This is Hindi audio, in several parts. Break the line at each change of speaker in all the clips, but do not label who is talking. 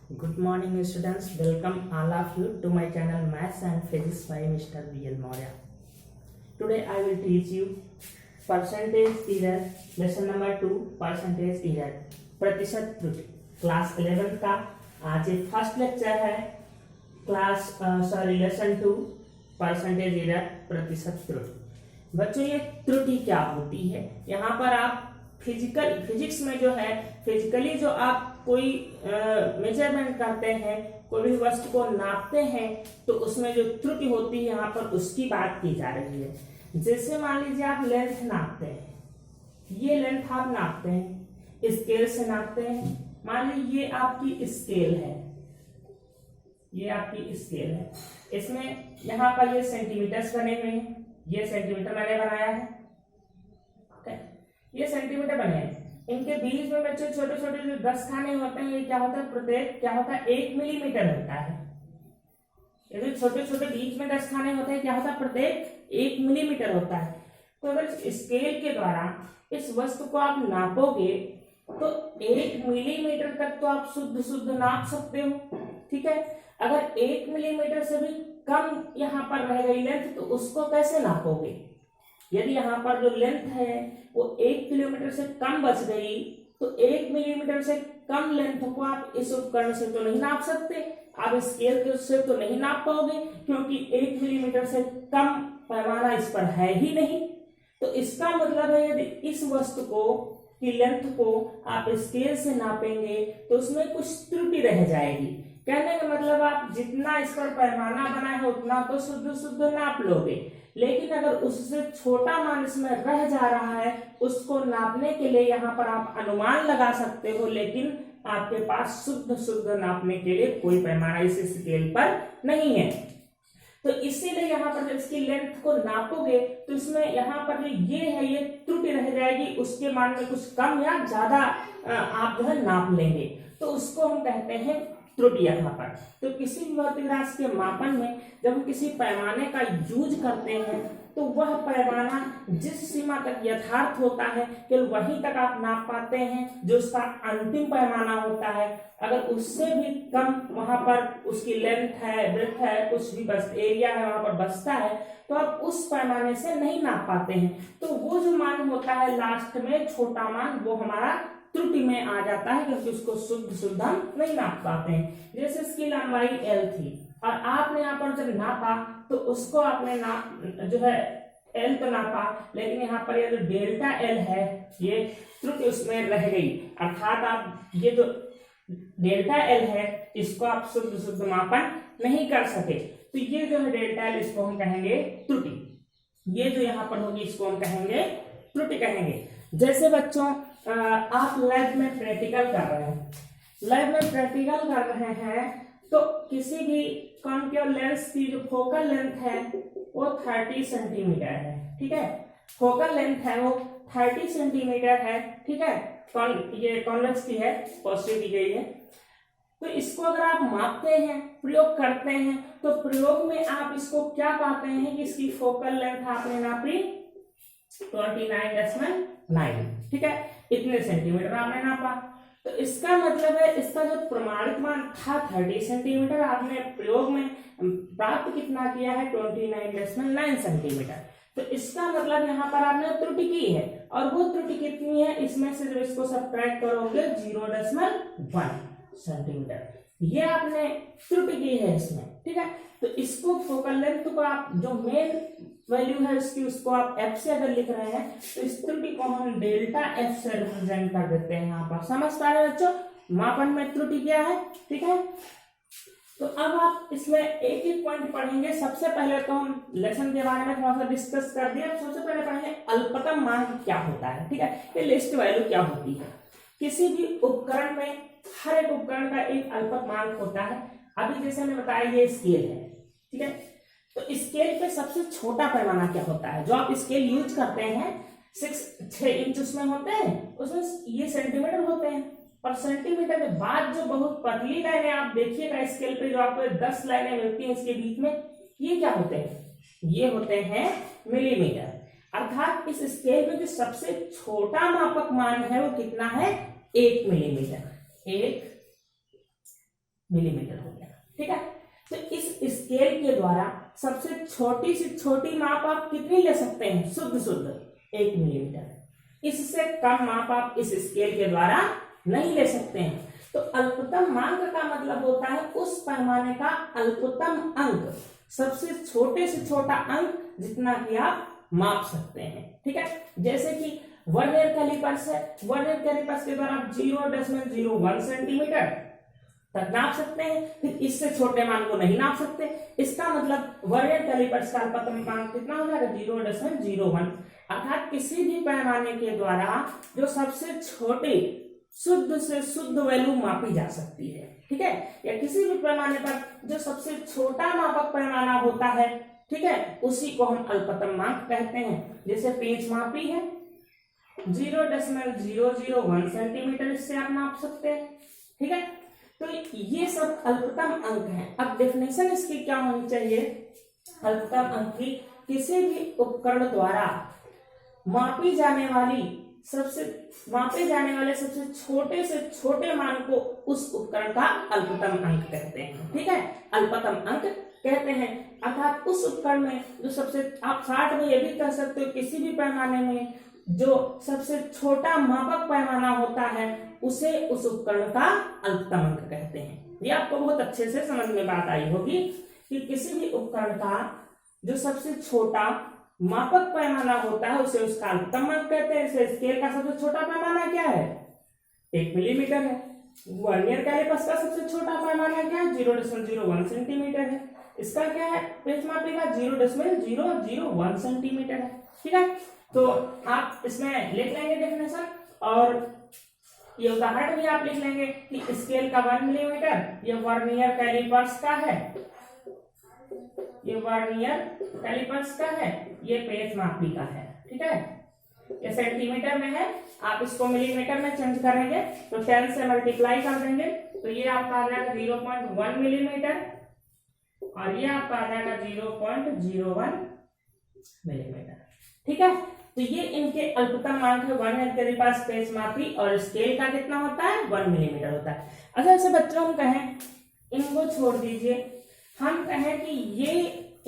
Good morning students, welcome all of you to my channel Maths and Physics by Mr. B.L. Maurya. Today I will teach you percentage error, lesson number 2 percentage error, प्रतिशत त्रुटि, क्लास 11 का आज ये फर्स्ट लेक्चर है, लेसन 2 परसेंटेज एरर प्रतिशत त्रुटि। बच्चों ये त्रुटि क्या होती है, यहाँ पर आप फिजिक्स में जो है फिजिकली जो आप कोई मेजरमेंट करते हैं, कोई भी वस्तु को नापते हैं तो उसमें जो त्रुटि होती है यहाँ पर उसकी बात की जा रही है। जैसे मान लीजिए आप लेंथ नापते हैं, ये लेंथ आप नापते हैं, स्केल से नापते हैं। मान लीजिए ये आपकी स्केल है, ये आपकी स्केल है, इसमें यहाँ पर ये सेंटीमीटर्स बने हुए हैं, ये सेंटीमीटर मैंने बनाया है, ये सेंटीमीटर बने हैं। इनके बीच में बच्चे छोटे छोटे जो 10 खाने होते हैं, ये क्या होता है, प्रत्येक क्या होता है 1 मिलीमीटर होता है। ये जो छोटे छोटे बीच में 10 खाने होते हैं, क्या होता है, प्रत्येक 1 मिलीमीटर होता है। तो अगर स्केल के द्वारा इस वस्तु को आप नापोगे तो 1 मिलीमीटर तक तो आप शुद्ध नाप सकते हो, ठीक है। अगर 1 मिलीमीटर से भी कम यहाँ पर रह गई लेंथ तो उसको कैसे नापोगे। यदि यहाँ पर जो लेंथ है वो 1 किलोमीटर से कम बच गई तो 1 मिलीमीटर से कम लेंथ को आप इस उपकरण से तो नहीं नाप सकते, आप स्केल के से तो नहीं नाप पाओगे, क्योंकि 1 मिलीमीटर से कम पैमाना इस पर है ही नहीं। तो इसका मतलब है यदि इस वस्तु को की लेंथ को आप स्केल से नापेंगे तो उसमें कुछ त्रुटि रह जाएगी। कहने का मतलब आप जितना इस पर पैमाना बनाए हो उतना तो शुद्ध नाप लोगे, लेकिन अगर उससे छोटा मान इसमें रह जा रहा है उसको नापने के लिए यहाँ पर आप अनुमान लगा सकते हो, लेकिन आपके पास शुद्ध नापने के लिए कोई पैमाना इस स्केल पर नहीं है। तो इसीलिए यहाँ पर जब इसकी लेंथ को नापोगे तो इसमें यहाँ पर जो ये है ये त्रुटि रह जाएगी, उसके मान में कुछ कम या ज्यादा आप जो है नाप लेंगे, तो उसको हम कहते हैं त्रुटि। यहाँ पर तो किसी भी भौतिक राशि के मापन में जब हम किसी पैमाने का यूज करते हैं तो वह पैमाना जिस सीमा तक यथार्थ होता है केवल वहीं तक आप नाप पाते हैं जो उसका अंतिम पैमाना होता है। अगर उससे भी कम वहां पर उसकी लेंथ है, ब्रेथ है, कुछ भी बस एरिया है वहां पर बचता है तो आप उस पैमाने से नहीं नाप पाते हैं। तो वो जो मान होता है लास्ट में छोटा मान, वो हमारा त्रुटि में आ जाता है, क्योंकि उसको शुद्ध हम नहीं नाप पाते हैं। जैसे इसकी लंबाई L थी और आपने यहाँ पर जब नापा तो उसको आपने जो है L तो नापा, लेकिन यहाँ पर ये जो डेल्टा L है ये त्रुटि उसमें रह गई, अर्थात आप ये जो डेल्टा L है इसको आप शुद्ध मापन नहीं कर सके। तो ये जो है डेल्टा L इसको हम कहेंगे त्रुटि, ये जो यहाँ पर होगी इसको हम कहेंगे त्रुटि कहेंगे। जैसे बच्चों आप लैब में प्रैक्टिकल कर रहे हैं, लैब में प्रैक्टिकल कर रहे हैं तो किसी भी कॉन्केव लेंस की जो फोकल लेंथ है वो 30 सेंटीमीटर है, ठीक है। फोकल लेंथ है वो 30 सेंटीमीटर है, ठीक है। ये कॉन्वेक्स की है, पॉजिटिव दी गई है। तो इसको अगर आप मापते हैं, प्रयोग करते हैं तो प्रयोग में आप इसको क्या पाते हैं कि इसकी फोकल लेंथ आपने नापी 29.9, ठीक है, इतने सेंटीमीटर आपने नापा। तो इसका मतलब है इसका जो प्रमाणित मान था 30 सेंटीमीटर, आपने प्रयोग में प्राप्त कितना किया है 29.9 सेंटीमीटर। तो इसका मतलब यहाँ पर आपने त्रुटि की है, और वो त्रुटि कितनी है, इसमें से जब इसको सब्ट्रैक्ट करोगे 0.1 सेंटीमीटर, ये आपने त्रुटि की है इसमें, ठीक है। तो इसको फोकल लेंथ को आप जो मेन वैल्यू है उसकी उसको आप f से अगर लिख रहे हैं तो इस त्रुटि को हम डेल्टा f से रिप्रेजेंट कर देते हैं। यहाँ पर समझ पा रहे बच्चों मापन में त्रुटि क्या है, ठीक है। तो अब आप इसमें एक एक पॉइंट पढ़ेंगे। सबसे पहले तो हम लेसन के बारे में थोड़ा सा डिस्कस कर दिया, सबसे पहले पढ़ेंगे अल्पतम मान क्या होता है, ठीक है, ये लिस्ट वैल्यू क्या होती है। किसी भी उपकरण में हर एक उपकरण का एक अल्पतम मान होता है। अभी जैसे मैंने बताया ये स्केल है, ठीक है। तो स्केल पे सबसे छोटा पैमाना क्या होता है, जो आप स्केल यूज करते हैं 6 इंच उसमें होते हैं, उसमें ये सेंटीमीटर होते हैं, और सेंटीमीटर के बाद जो बहुत पतली लाइनें आप देखिएगा स्केल पे, जो आपको 10 लाइनें मिलती हैं इसके बीच में, ये क्या होते हैं, ये होते हैं मिलीमीटर। अर्थात इस स्केल में जो सबसे छोटा मापक मान है वो कितना है, 1 मिलीमीटर। 1 मिलीमीटर हो गया। ठीक है, तो इस स्केल के द्वारा सबसे छोटी से छोटी माप आप कितनी ले सकते हैं? शुद्ध शुद्ध 1 मिलीमीटर। इससे कम माप आप इस स्केल के द्वारा नहीं ले सकते हैं। तो अल्पतम मांग का मतलब होता है उस पैमाने का अल्पतम अंक, सबसे छोटे से छोटा अंक जितना कि आप माप सकते हैं। ठीक है, जैसे कि वर्नियर कैलिपर्स है, वर्नियर कैलिपर्स के द्वारा आप 0.01 सेंटीमीटर तक नाप सकते हैं, फिर इससे छोटे मान को नहीं नाप सकते। इसका मतलब वर्नियर कैलिपर्स का अल्पतम मान कितना हो जाएगा? 0.01, अर्थात किसी भी पैमाने के द्वारा जो सबसे छोटे शुद्ध से शुद्ध वैल्यू मापी जा सकती है। ठीक है, या किसी भी पैमाने पर जो सबसे छोटा मापक पैमाना होता है, ठीक है, उसी को हम अल्पतम माप कहते हैं। जैसे पेंच मापी है 0.001 सेंटीमीटर, इससे आप नाप सकते हैं। ठीक है, तो ये सब अल्पतम अंक हैं। अब डेफिनेशन इसकी क्या होनी चाहिए? अल्पतम अंक की किसी भी उपकरण द्वारा मापे जाने वाले सबसे छोटे से छोटे मान को उस उपकरण का अल्पतम अंक कहते हैं। ठीक है, अल्पतम अंक कहते हैं, अर्थात उस उपकरण में जो सबसे, आप 60 में ये भी कह सकते हो, किसी भी पैमाने में जो सबसे छोटा मापक पैमाना होता है उसे उस उपकरण का अल्पतम अंक कहते हैं। ये आपको बहुत अच्छे से समझ में बात आई होगी कि किसी भी उपकरण का जो सबसे छोटा मापक पैमाना होता है उसे उसका अल्पतम अंक कहते हैं। इसे स्केल का सबसे छोटा पैमाना क्या है? 1 मिलीमीटर है। वर्नियर कैलिपर्स का सबसे छोटा पैमाना क्या है? 0.01 सेंटीमीटर है। इसका क्या है? पेंच मापी का 0.001 सेंटीमीटर है। ठीक है, तो आप इसमें लिख लेंगे डेफिनेशन, और ये उदाहरण भी आप लिख लेंगे कि स्केल का 1 मिलीमीटर, ये वर्नियर कैलिपर्स का है, ये वर्नियर कैलिपर्स का है, ये पेंच मापी का है। ठीक है, ये सेंटीमीटर में है, आप इसको मिलीमीटर में चेंज करेंगे तो 10 से मल्टीप्लाई कर देंगे तो ये आपका आ जाएगा 0.1 मिलीमीटर, और ये आपका आ जाएगा 0.01 मिलीमीटर। ठीक है, तो ये इनके अल्पतम मान है। वर्नियर कैलिपर्स, पेंच मापी और स्केल का कितना होता है? 1 मिलीमीटर होता है। अगर ऐसे बच्चों हम कहें, इनको छोड़ दीजिए, हम कहें कि ये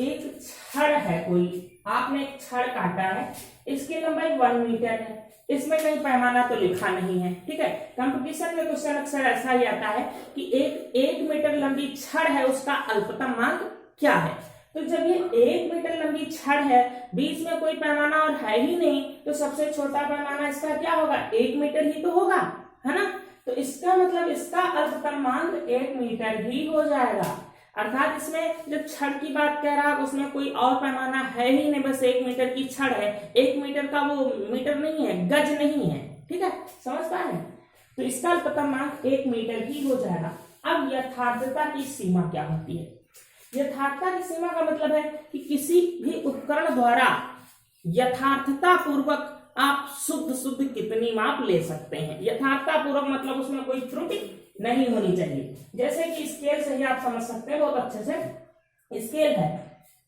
एक छड़ है, कोई आपने एक छड़ काटा है, इसकी लंबाई 1 मीटर है, इसमें कहीं पैमाना तो लिखा नहीं है। ठीक है, कंपटीशन में क्वेश्चन अक्सर ऐसा ही आता है कि एक मीटर लंबी छड़ है, उसका अल्पतम मान क्या है? तो जब ये 1 मीटर लंबी छड़ है, बीच में कोई पैमाना और है ही नहीं, तो सबसे छोटा पैमाना इसका क्या होगा? 1 मीटर ही तो होगा, है ना? तो इसका मतलब इसका अल्पतम मान 1 मीटर ही हो जाएगा। अर्थात इसमें जब छड़ की बात कह रहा है उसमें कोई और पैमाना है ही नहीं, बस 1 मीटर की छड़ है। 1 मीटर का वो मीटर नहीं है, गज नहीं है। ठीक है, समझ पा रहे हैं? तो इसका अल्पतम मान 1 मीटर ही हो जाएगा। अब यथार्थता की सीमा क्या होती है? यथार्थता की सीमा का मतलब है कि किसी भी उपकरण द्वारा यथार्थता पूर्वक आप शुद्ध शुद्ध कितनी माप ले सकते हैं। यथार्थता पूर्वक मतलब उसमें कोई त्रुटि नहीं होनी चाहिए। जैसे कि स्केल से ही आप समझ सकते हैं बहुत अच्छे से, स्केल है,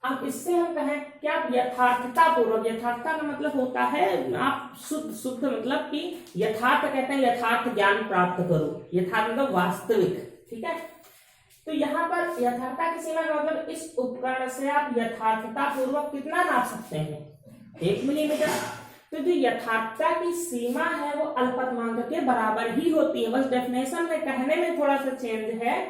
अब इससे हम कहें कि आप यथार्थता पूर्वक, यथार्थता का मतलब होता है आप शुद्ध शुद्ध, मतलब कि यथार्थ कहते हैं यथार्थ ज्ञान प्राप्त करो, यथार्थ मतलब वास्तविक। ठीक है, तो यहाँ पर यथार्थता की सीमा का मतलब इस उपकरण से आप यथार्थता पूर्वक कितना नाप सकते हैं? 1 मिलीमीटर। तो जो यथार्थता की सीमा है वो अल्पतमांक के बराबर ही होती है, बस डेफिनेशन में कहने में थोड़ा सा चेंज है,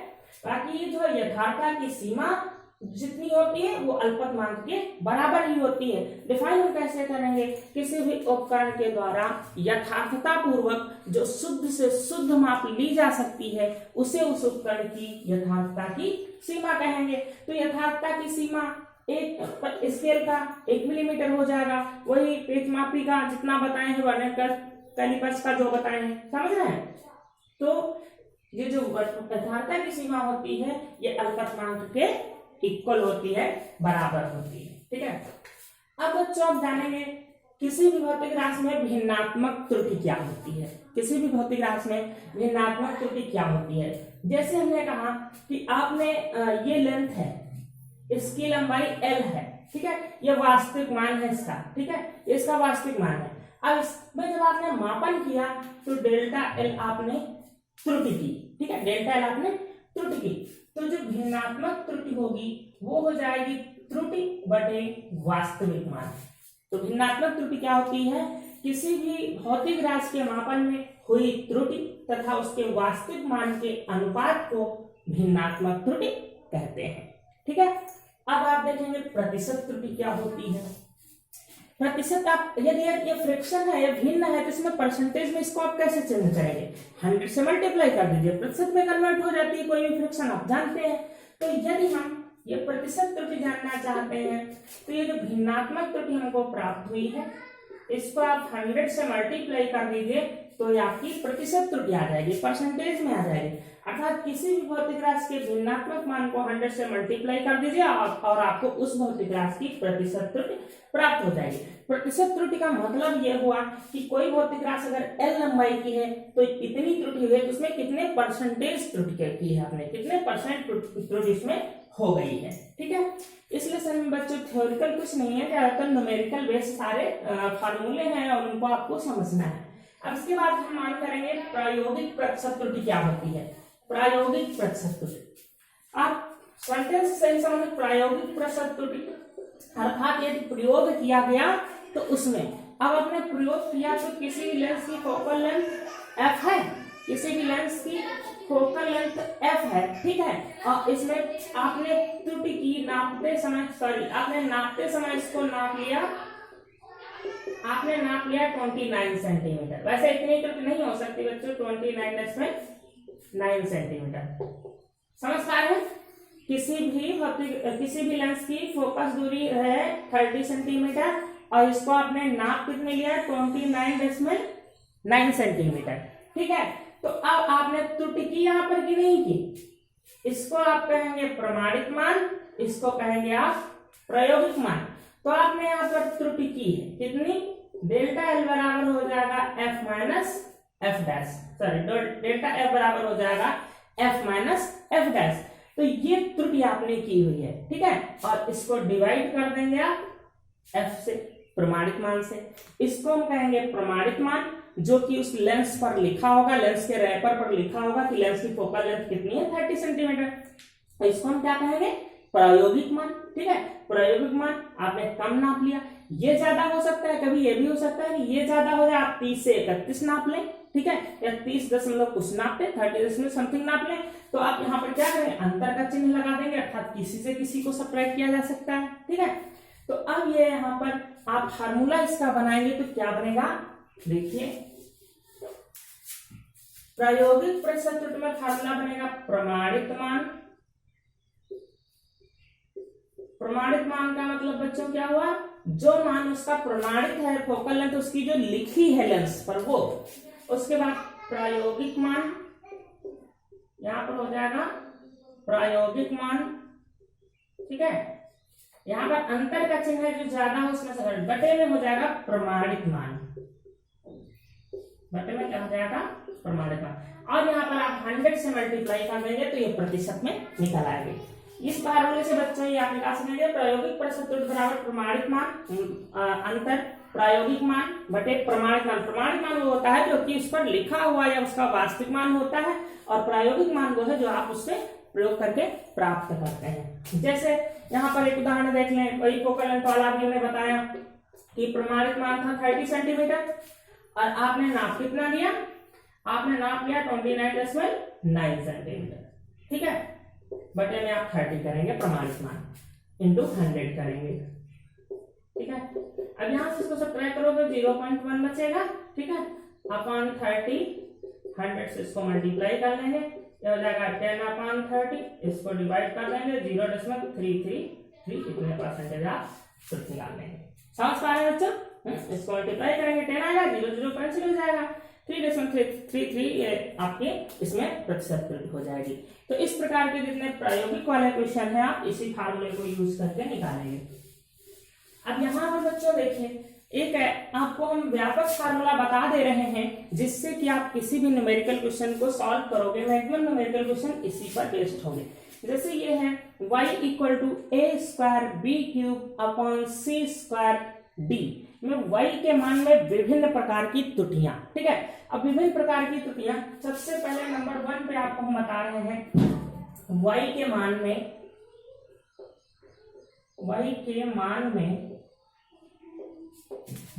बाकी ये जो यथार्थता की सीमा जितनी होती है वो अल्पतमांक के बराबर ही होती है। डिफाइन हम कैसे करेंगे? किसी भी उपकरण के द्वारा यथार्थता पूर्वक जो शुद्ध से शुद्ध माप ली जा सकती है उसे उस उपकरण की यथार्थता की सीमा कहेंगे। तो यथार्थता की सीमा एक स्केल का 1 मिलीमीटर हो जाएगा, वही पेंच मापी का जितना बताए हैं, वर्नियर कैलिपर्स का जो बताए हैं, समझ रहे हैं? तो ये जो यथार्थता की सीमा होती है ये अल्पतमांक के इक्वल होती है, बराबर होती है। ठीक है, अब बच्चों आप जानेंगे किसी भी भौतिक राशि में भिन्नात्मक त्रुटि क्या होती है। किसी भी भौतिक राशि में भिन्नात्मक त्रुटि क्या होती है? जैसे हमने कहा कि आपने ये लेंथ है, इसकी लंबाई L है। ठीक है, ये वास्तविक मान है इसका। ठीक है, इसका वास्तविक मान है। अब इसमें जब आपने मापन किया तो डेल्टा L आपने त्रुटि की। ठीक है, डेल्टा L आपने त्रुटि की, तो जो भिन्नात्मक त्रुटि होगी वो हो जाएगी त्रुटि बटे वास्तविक मान। तो भिन्नात्मक त्रुटि क्या होती है? किसी भी भौतिक राशि के मापन में हुई त्रुटि तथा उसके वास्तविक मान के अनुपात को भिन्नात्मक त्रुटि कहते हैं। ठीक है, अब आप देखेंगे प्रतिशत त्रुटि क्या होती है। प्रतिशत, आप यदि ये फ्रैक्शन है, ये भिन्न है, तो इसमें परसेंटेज में इसको आप कैसे चेंज करेंगे? 100 से मल्टीप्लाई कर दीजिए, प्रतिशत में कन्वर्ट हो जाती है कोई भी फ्रैक्शन, आप जानते हैं। तो यदि हम ये प्रतिशत त्रुटि जानना चाहते हैं तो ये जो भिन्नात्मक त्रुटि हमको प्राप्त हुई है इसको आप 100 से मल्टीप्लाई कर दीजिए तो ये आपकी प्रतिशत त्रुटि आ जाएगी, परसेंटेज में आ जाएगी। अर्थात किसी भी भौतिक राशि के भिन्नात्मक मान को 100 से मल्टीप्लाई कर दीजिए और आपको उस भौतिक राशि की प्रतिशत त्रुटि प्राप्त हो जाएगी। प्रतिशत त्रुटि का मतलब यह हुआ कि कोई भौतिक राशि अगर L लंबाई की है तो इतनी त्रुटि हुई है, तो उसमें कितने परसेंटेज त्रुटि की है आपने, कितने परसेंट त्रुटि इसमें हो गई है। ठीक है, इस लेसन में बच्चों थ्योरिकल कुछ नहीं है, ज्यादातर न्यूमेरिकल बेस सारे फार्मूले हैं और उनको आपको समझना है। अब इसके बाद हम मान करेंगे प्रायोगिक प्रतिशत त्रुटि क्या होती है। प्रायोगिक प्रतिशत त्रुटि, आप सेंटेंस सही समझ, प्रायोगिक प्रतिशत त्रुटि अर्थात यदि प्रयोग किया गया तो उसमें, अब आपने प्रयोग किया तो किसी भी लेंस की फोकल लेंथ f है, किसी भी लेंस की फोकल लेंथ f है, ठीक है, और इसमें आपने त्रुटि की नापते समय, आपने नापते समय इसको नाप लिया, आपने नाप लिया 29 सेंटीमीटर। वैसे इतनी त्रुटि नहीं हो सकती बच्चों, 29.9 सेंटीमीटर। समझ पा रहे हैं? किसी भी लेंस की फोकस दूरी है 30 सेंटीमीटर और इसको आपने नाप कितने लिया? 29.9 सेंटीमीटर। ठीक है, तो अब आपने त्रुटि की यहाँ पर की नहीं की, इसको आप कहेंगे प्रमाणित मान, इसको कहेंगे आप प्रायोगिक मान। तो आपने यहाँ पर त्रुटि की है कितनी? डेल्टा L बराबर हो जाएगा f minus f dash, sorry delta F बराबर हो जाएगा f माइनस f डैश। तो ये त्रुटि आपने की हुई है, ठीक है, और इसको डिवाइड कर देंगे आप f से, प्रमाणित मान से। इसको हम कहेंगे प्रमाणित मान, जो कि उस लेंस पर लिखा होगा, लेंस के रैपर पर लिखा होगा कि लेंस की फोकल लेंथ कितनी है, 30 सेंटीमीटर। तो इसको हम क्या कहेंगे? प्रायोगिक मान। ठीक है, प्रायोगिक मान आपने कम नाप लिया, ये ज्यादा हो सकता है, कभी ये भी हो सकता है कि ये ज्यादा हो जाए, आप 30 से 31 नाप लें, ठीक है, या 30 दशमलव कुछ नाप लें, 30 दशमलव समथिंग नाप लें। तो आप यहाँ पर क्या करें? अंतर का चिन्ह लगा देंगे, अर्थात किसी से किसी को सब्ट्रैक्ट किया जा सकता है। ठीक है, तो अब ये यहाँ पर आप फार्मूला इसका बनाएंगे तो क्या बनेगा? देखिए, प्रायोगिक प्रतिशत त्रुटि में फार्मूला बनेगा प्रमाणित मान। प्रमाणित मान का मतलब बच्चों क्या हुआ? जो मान उसका प्रमाणित है, फोकल लेंथ उसकी जो लिखी है लेंस पर वो। उसके बाद प्रायोगिक मान, यहां पर हो जाएगा प्रायोगिक मान। ठीक है, यहां पर अंतर का चिन्ह है, जो ज्यादा हो उसमें से बटे में हो जाएगा प्रमाणित मान, बटे में क्या हो जाएगा? प्रमाणित मान। और यहाँ पर आप 100 से मल्टीप्लाई कर देंगे तो ये प्रतिशत में निकल आएंगे। इस फार्मूले से बच्चों ये आप निकाल सकेंगे प्रायोगिक प्रतिशत त्रुटि बराबर प्रमाणित मान, अंतर प्रायोगिक मान बटे प्रमाणित मान। प्रमाणित मान वो होता है जो कि उस पर लिखा हुआ या उसका वास्तविक मान होता है, और प्रायोगिक मान वो है जो आप उससे प्रयोग करके प्राप्त करते हैं। जैसे यहाँ पर एक उदाहरण देख लें, वही फोकल लेंथ वाला भी हमने बताया कि प्रमाणित मान था 30 सेंटीमीटर और आपने नाप कितना लिया? आपने नाप लिया 29.9 सेंटीमीटर। ठीक है, बटे में आप 30 करेंगे प्रमाणित मान इंटू 100 करेंगे। ठीक है, अब यहां से इसको सब्ट्रैक्ट करो तो 0.1 बचेगा। ठीक है, अपॉन 30, 100 से इसको मल्टीप्लाई कर लेंगे, ये हो जाएगा 10/30, इसको डिवाइड कर लेंगे 0.333, इतने परसेंटेज आप खुद निकाल लेंगे। समझ पा रहे हैं बच्चों? इसको मल्टीप्लाई करेंगे 10 आएगा, 0 कैंसिल हो जाएगा, 3.33 ये आपके इसमें प्रतिशत त्रुटि हो जाएगी। तो इस प्रकार के जितने प्रायोगिक वाले क्वेश्चन है आप इसी फार्मूले को यूज करके निकालेंगे। अब यहाँ पर बच्चों देखिए, एक आपको हम व्यापक फार्मूला बता दे रहे हैं जिससे कि आप किसी भी न्यूमेरिकल क्वेश्चन को सॉल्व करोगे। मैक्सिमम न्यूमेरिकल क्वेश्चन इसी पर बेस्ड होंगे। जैसे ये है y = a²b³/c²d में y के मान में विभिन्न प्रकार की त्रुटियां। ठीक है, अब विभिन्न प्रकार की त्रुटियां, सबसे पहले नंबर 1 पे आपको हम बता रहे हैं y के मान में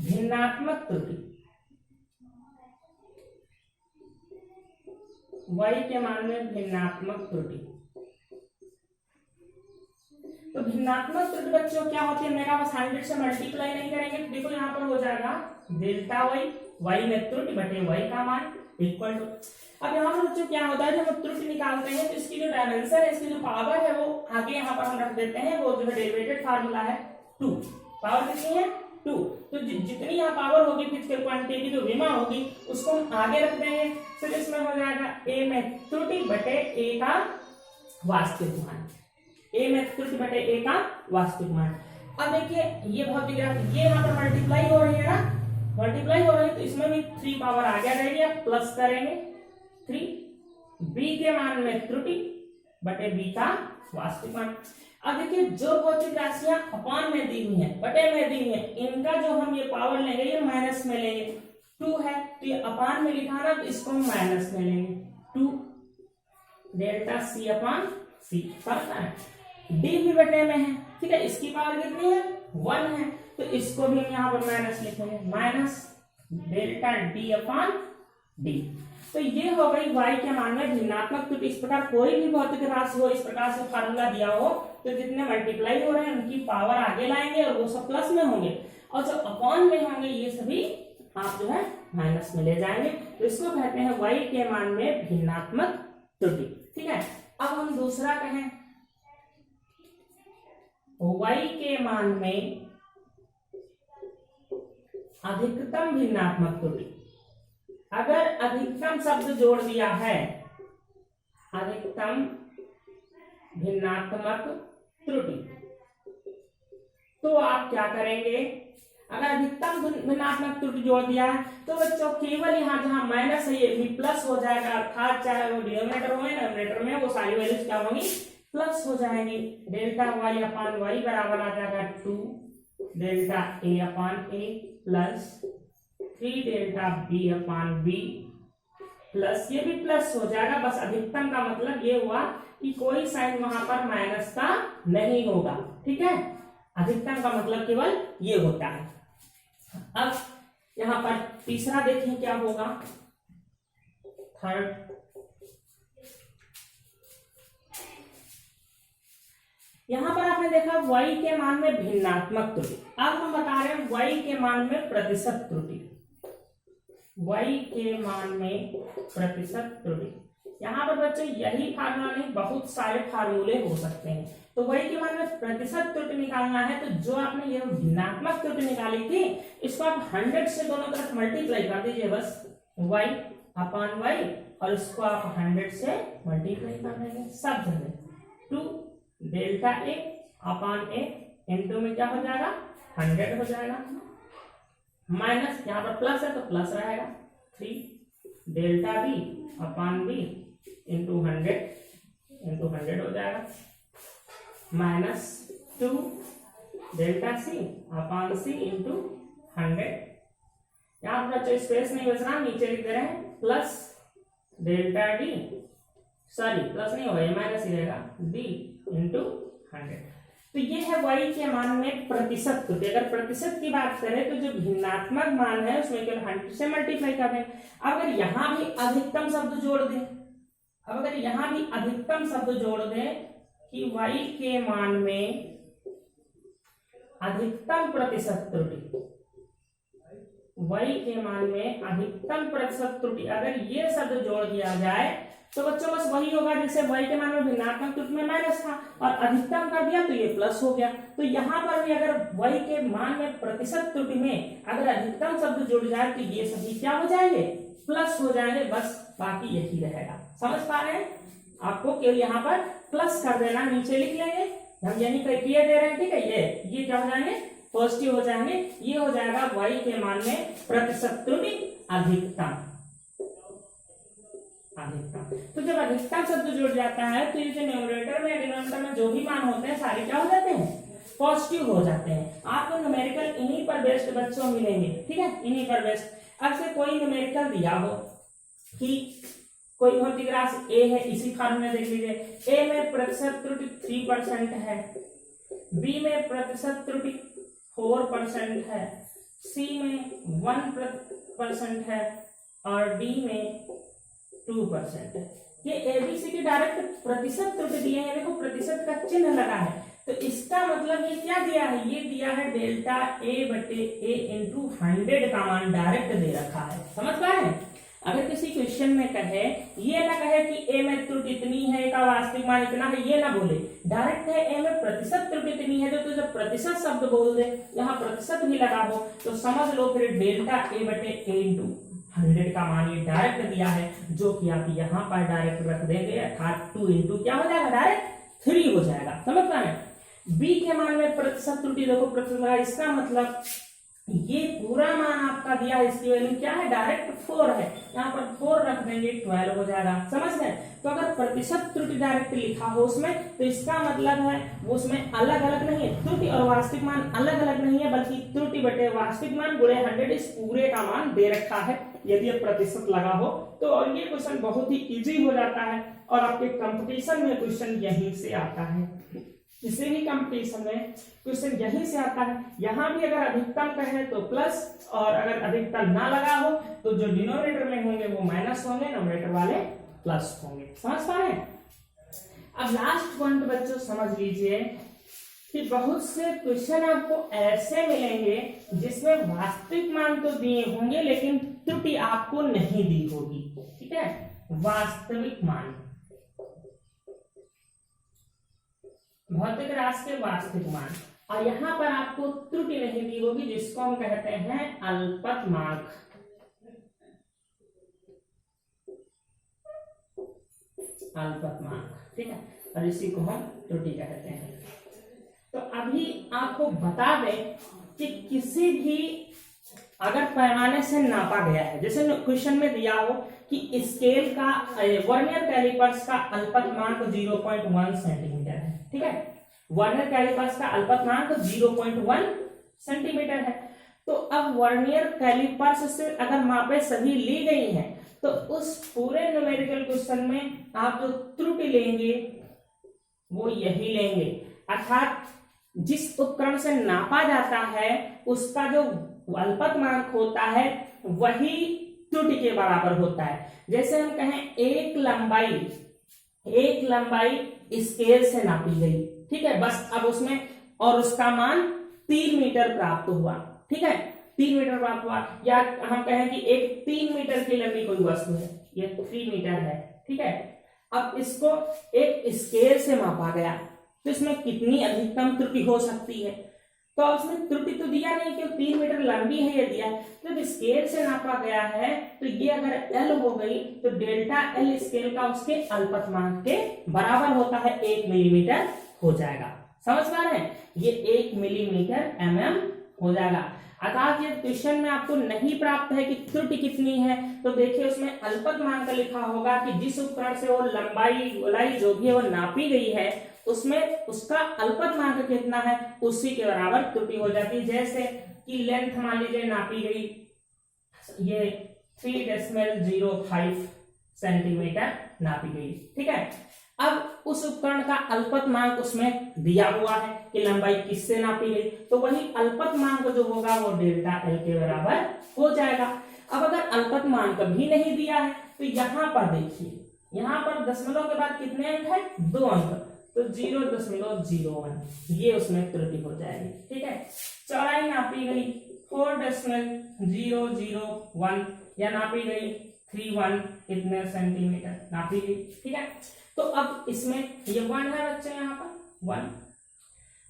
भिन्नात्मक त्रुटि, y के मान में भिन्नात्मक त्रुटि। तो भिन्नात्मक त्रुटि बच्चों क्या होती है, हमने कहा बस 100 से मल्टीप्लाई नहीं करेंगे। तो देखो यहाँ पर हो जाएगा डेल्टा y में त्रुटि बटे y का मान इक्वल टू। अब यहाँ पर बच्चों क्या होता है, जब हम त्रुटि निकालते हैं तो इसकी जो डायमेंशन है, इसकी जो पावर है वो आगे यहाँ पर हम रख देते हैं, वो जो है डेरिवेटेड फार्मूला है 2। पावर कितनी है 2। तो जितनी यहाँ पावर होगी फिजिकल क्वांटिटी की, जो विमा होगी उसको हम आगे रख देंगे। फिर इसमें हो जाएगा a में त्रुटि बटे a का वास्तविक मान, a में त्रुटि बटे a का वास्तविक मान। अब देखिए ये बहुत दिख रहा है, ये यहाँ पर मल्टीप्लाई हो रही है ना, मल्टीप्लाई हो रही है, तो इसमें भी 3 पावर आ गया रहेगी। अब प्लस करेंगे 3 b के मान में त्रुटि बटे b का वास्तविक मान। अब देखिए जो भौतिक राशियां अपान में दी हुई हैं, बटे में दी हुई हैं, इनका जो हम ये पावर लेंगे ये माइनस में लेंगे। 2 है तो ये अपान में लिखा ना, तो इसको हम माइनस में लेंगे। 2 डेल्टा c अपान c पता है, d भी बटे में है, ठीक है। इसकी पावर कितनी है 1 है, तो इसको भी हम यहाँ पर माइनस लिखेंगे, माइनस डेल्टा d अपान d। तो ये हो गई y के मान में भिन्नात्मक त्रुटि। इस प्रकार कोई भी भौतिक राशि हो, इस प्रकार से फार्मूला दिया हो, तो जितने मल्टीप्लाई हो रहे हैं उनकी पावर आगे लाएंगे और वो सब प्लस में होंगे, और जो अपॉन में होंगे ये सभी आप जो है माइनस में ले जाएंगे। तो इसको कहते हैं y के मान में भिन्नात्मक त्रुटि, ठीक है। अब हम दूसरा कहें, y के मान में अधिकतम भिन्नात्मक त्रुटि। अगर अधिकतम शब्द जोड़ दिया है, अधिकतम भिन्नात्मक त्रुटि, तो आप क्या करेंगे, अगर अधिकतम भिन्नात्मक त्रुटि जोड़ दिया है तो बच्चों केवल यहाँ जहां माइनस है ये भी प्लस हो जाएगा, अर्थात चाहे वो डिनोमिनेटर हो या न्यूमरेटर में, वो सारी वैल्यूज क्या होंगी प्लस हो जाएंगी। डेल्टा y अपान y बराबर आ जाएगा 2 delta a upon a plus 3 delta b upon b plus, ये भी प्लस हो जाएगा। बस अधिकतम का मतलब ये हुआ कि कोई साइन वहां पर माइनस का नहीं होगा, ठीक है। अधिकतम का मतलब केवल ये होता है। अब यहां पर तीसरा देखें क्या होगा, थर्ड। यहां पर आपने देखा y के मान में भिन्नात्मक त्रुटि। अब हम बता रहे हैं y के मान में प्रतिशत त्रुटि, y के मान में प्रतिशत त्रुटि। यहाँ पर बच्चों यही फार्मूला नहीं, बहुत सारे फार्मूले हो सकते हैं। तो y के मान में प्रतिशत त्रुटि निकालना है, तो जो आपने ये भिन्नात्मक त्रुटि निकाली थी, इसको आप 100 से दोनों तरफ मल्टीप्लाई कर दीजिए, बस y अपान y, और इसको आप 100 से मल्टीप्लाई कर देंगे सब जगह। 2 delta a upon a into में क्या हो जाएगा 100 हो जाएगा, माइनस यहाँ पर प्लस है तो प्लस रहेगा 3 डेल्टा b अपान b इंटू 100 हो जाएगा, माइनस 2 डेल्टा c अपान c इंटू 100। यहाँ पर बच्चों स्पेस नहीं बच रहा, नीचे लिख दे रहे हैं plus delta d, sorry plus नहीं होगा, ये माइनस ही रहेगा, d इंटू 100। तो ये है y के मान में प्रतिशत त्रुटि। अगर प्रतिशत की बात करें तो जो भिन्नात्मक मान है उसमें केवल 100 से मल्टीप्लाई कर दें। अगर यहां भी अधिकतम शब्द जोड़ दें, अब अगर यहां भी अधिकतम शब्द जोड़ दें कि y के मान में अधिकतम प्रतिशत त्रुटि, y के मान में अधिकतम प्रतिशत त्रुटि, अगर ये शब्द जोड़ दिया जाए तो बच्चों बस वही होगा जैसे y के मान में भिन्नात्मक त्रुटि में माइनस था और अधिकतम कर दिया तो ये प्लस हो गया। तो यहाँ पर भी अगर y के मान में प्रतिशत त्रुटि में अगर अधिकतम शब्द जुड़ जाए तो ये सभी क्या हो जाएंगे प्लस हो जाएंगे, बस बाकी यही रहेगा। समझ पा रहे हैं, आपको केवल यहाँ पर प्लस कर देना, नीचे लिख लेंगे, हम यही प्रक्रिया दे रहे हैं, ठीक है। ये क्या हो जाएंगे पॉजिटिव हो जाएंगे, ये हो जाएगा y के मान में प्रतिशत त्रुटि अधिकतम। तो जब अधिकतम शब्द जुड़ जाता है तो ये जो न्यूमरेटर में डिनोमिनेटर में जो भी मान होते हैं सारे क्या हो जाते हैं पॉजिटिव हो जाते हैं। आपको न्यूमेरिकल इन्हीं पर बेस्ड बच्चों मिलेंगे, ठीक है, इन्हीं पर बेस्ड। अब से कोई न्यूमेरिकल दिया हो कि कोई भौतिक राशि ए है, इसी फार्मूले देख लीजिए। ए में प्रतिशत त्रुटि 3% है, बी में प्रतिशत त्रुटि 4% है, सी में 1% है और डी में 2% है। ये एबीसी के डायरेक्ट प्रतिशत त्रुटि दिए हैं, देखो प्रतिशत का चिन्ह लगा है, तो इसका मतलब ये क्या दिया है, ये दिया है डेल्टा ए बटे ए इंटू 100 का मान डायरेक्ट दे रखा है। समझ पाए हैं? अगर किसी क्वेश्चन में कहे, ये ना कहे कि ए में त्रुटि इतनी है, ए का वास्तविक मान इतना है, ये ना बोले, डायरेक्ट है ए में प्रतिशत त्रुटि इतनी है, तो जब प्रतिशत शब्द बोल दे, यहाँ प्रतिशत भी लगा हो, तो समझ लो फिर डेल्टा ए बटे ए इंटू 100 का मान ये डायरेक्ट दिया है, जो कि आप यहाँ पर डायरेक्ट रख देंगे, अर्थात 2 इंटू क्या हो जाएगा, डायरेक्ट 3 हो जाएगा। समझ पाए? बी के मान में प्रतिशत त्रुटि देखो प्रतिशत लगा, इसका मतलब ये पूरा मान आपका दिया है, इसकी वैल्यू क्या है, डायरेक्ट 4 है, यहाँ पर 4 रख देंगे 12 हो जाएगा। समझ गए? तो अगर प्रतिशत त्रुटि डायरेक्ट लिखा हो उसमें, तो इसका मतलब है वो उसमें अलग अलग नहीं है, त्रुटि और वास्तविक मान अलग अलग नहीं है, बल्कि त्रुटि बटे वास्तविक मान गुणे 100 इस पूरे का मान दे रखा है, यदि प्रतिशत लगा हो तो। और ये क्वेश्चन बहुत ही इजी हो जाता है और आपके कंपटीशन में क्वेश्चन यहीं से आता है, किसी भी कंपटीशन में क्वेश्चन यहीं से आता है। यहाँ भी अगर अधिकतम कहे तो प्लस, और अगर अधिकतम ना लगा हो तो जो डिनोमिनेटर में होंगे वो माइनस होंगे, नोमिनेटर वाले प्लस होंगे। समझ पा रहे हैं? अब लास्ट पॉइंट बच्चों समझ लीजिए कि बहुत से क्वेश्चन आपको ऐसे मिलेंगे जिसमें वास्तविक मान तो दिए होंगे लेकिन त्रुटि आपको नहीं दी होगी। ठीक है, वास्तविक मान, भौतिक राशि के वास्तविक मान, और यहाँ पर आपको त्रुटि नहीं दी होगी, जिसको हम कहते हैं अल्पतमांक। अल्पतमांक, ठीक है, और इसी को हम त्रुटि कहते हैं। तो अभी आपको बता दें कि किसी भी अगर पैमाने से नापा गया है, जैसे क्वेश्चन में दिया हो कि स्केल का वर्नियर कैलिपर्स का अल्पतमांक 0.1 सेंटीमीटर है। ठीक है, वर्नियर कैलिपर्स का अल्पतमांक 0.1 सेंटीमीटर है। तो अब वर्नियर कैलिपर्स से अगर मापे सभी ली गई हैं, तो उस पूरे न्यूमेरिकल क्वेश्चन में आप जो त्रुटि लेंगे वो यही लेंगे, अर्थात जिस उपकरण से नापा जाता है उसका जो अल्पतमांक होता है वही त्रुटि के बराबर होता है। जैसे हम कहें एक लंबाई स्केल से नापी गई, ठीक है, बस अब उसमें और उसका मान 3 मीटर प्राप्त हुआ। ठीक है, 3 मीटर प्राप्त हुआ, या हम कहें कि एक 3 मीटर की लंबी कोई वस्तु है, ये 3 मीटर है। ठीक है, अब इसको एक स्केल से मापा गया, तो इसमें कितनी अधिकतम त्रुटि हो सकती है? तो उसमें त्रुटि तो दिया नहीं कि 3 मीटर लंबी है, ये दिया। तो जब स्केल से नापा गया है तो ये अगर L हो गई तो डेल्टा L स्केल का उसके अल्पतमांक के बराबर होता है, 1 मिलीमीटर हो जाएगा। समझ पा रहे हैं? ये 1 मिलीमीटर mm हो जाएगा। अर्थात ये क्वेश्चन में आपको नहीं प्राप्त है कि त्रुटि कितनी है, तो देखिए उसमें अल्पतमांक लिखा होगा कि जिस उपकरण से वो लंबाई गोलाई जो भी है वो नापी गई है उसमें उसका अल्पतमांक कितना है उसी के बराबर त्रुटि हो जाती है। जैसे कि लेंथ मान लीजिए नापी गई ये 3.05 सेंटीमीटर नापी गई। ठीक है, अब उस उपकरण का अल्पतमांक उसमें दिया हुआ है कि लंबाई किससे नापी गई, तो वही अल्पतमांक जो होगा वो डेल्टा L के बराबर हो जाएगा। अब अगर अल्पतमांक भी नहीं दिया है तो यहाँ पर देखिए, यहाँ पर दशमलव के बाद कितने अंक है, 2 अंक, तो 0.01 ये उसमें त्रुटि हो जाएगी। ठीक है, चौड़ाई नापी गई 4.001 या नापी गई 31 इतने सेंटीमीटर नापी गई। ठीक है, तो अब इसमें ये 1 है बच्चे, यहाँ पर 1,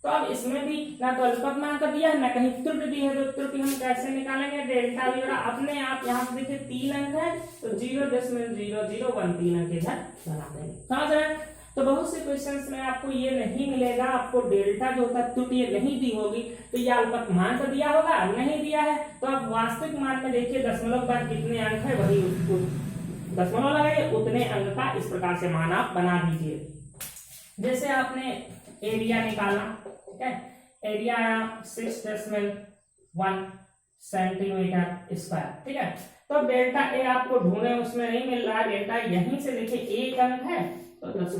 तो अब इसमें भी ना तो अल्पतमांक दिया है ना कहीं त्रुटि दी है, तो त्रुटि हम कैसे निकालेंगे, डेल्टा V अपने आप यहाँ पे देखिए 3 अंक है तो 0.0013 अंक इधर बना देंगे। समझ रहे हैं? तो बहुत से क्वेश्चंस में आपको ये नहीं मिलेगा, आपको डेल्टा जो होता है त्रुटि नहीं दी होगी, तो ये अल्पतमांक दिया होगा, नहीं दिया है तो आप वास्तविक मान में देखिए दशमलव के बाद कितने अंक है वही दशमलव लगाइए, उतने अंक का इस प्रकार से मान आप बना दीजिए। जैसे आपने एरिया निकाला, ठीक है, एरिया 6.1 सेंटीमीटर स्क्वायर। ठीक है, तो डेल्टा ए आपको ढूंढे उसमें नहीं मिल रहा है, डेल्टा यहीं से देखिए एक अंक है तो 10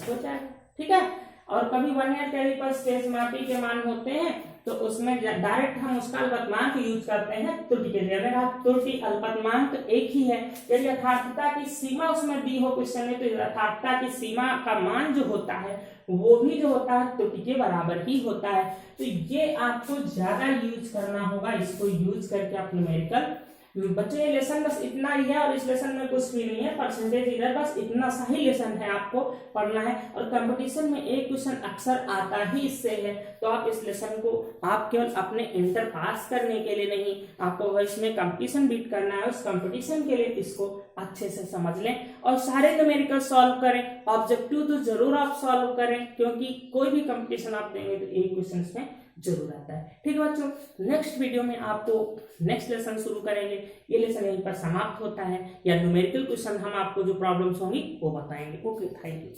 हो जाएगा। ठीक है, और कभी वर्नियर कैलिपर स्टेज मापी के मान होते हैं तो उसमें डायरेक्ट हम उसका अल्पतमांक यूज करते हैं त्रुटि के लिए। अगर त्रुटि अल्पतमांक एक ही है, यदि यथार्थता की सीमा उसमें दी हो क्वेश्चन में, तो यथार्थता की सीमा का मान जो होता है वो भी जो होता है त्रुटि के बराबर ही होता है। तो ये आपको ज्यादा यूज करना होगा, इसको यूज करके आप न्यूमेरिकल बच्चों ये लेसन बस इतना ही है और इस लेसन में कुछ भी नहीं है, परसेंटेज इधर बस इतना सा ही लेसन है, आपको पढ़ना है। और कंपटीशन में एक क्वेश्चन अक्सर आता ही इससे है, तो आप इस लेसन को आप केवल अपने इंटर पास करने के लिए नहीं, आपको इसमें कंपटीशन बीट करना है, उस कंपटीशन के लिए इसको अच्छे से समझ लें और सारे न्यूमेरिकल सॉल्व करें। ऑब्जेक्टिव तो जरूर आप सॉल्व करें, क्योंकि कोई भी कंपटीशन आप देंगे तो एक क्वेश्चन इसमें जरूर आता है। ठीक है बच्चों, नेक्स्ट वीडियो में आपको नेक्स्ट लेसन शुरू करेंगे। ये लेसन यहीं पर समाप्त होता है, या न्यूमेरिकल क्वेश्चन हम आपको जो प्रॉब्लम्स होंगी वो बताएंगे। Okay, thank you.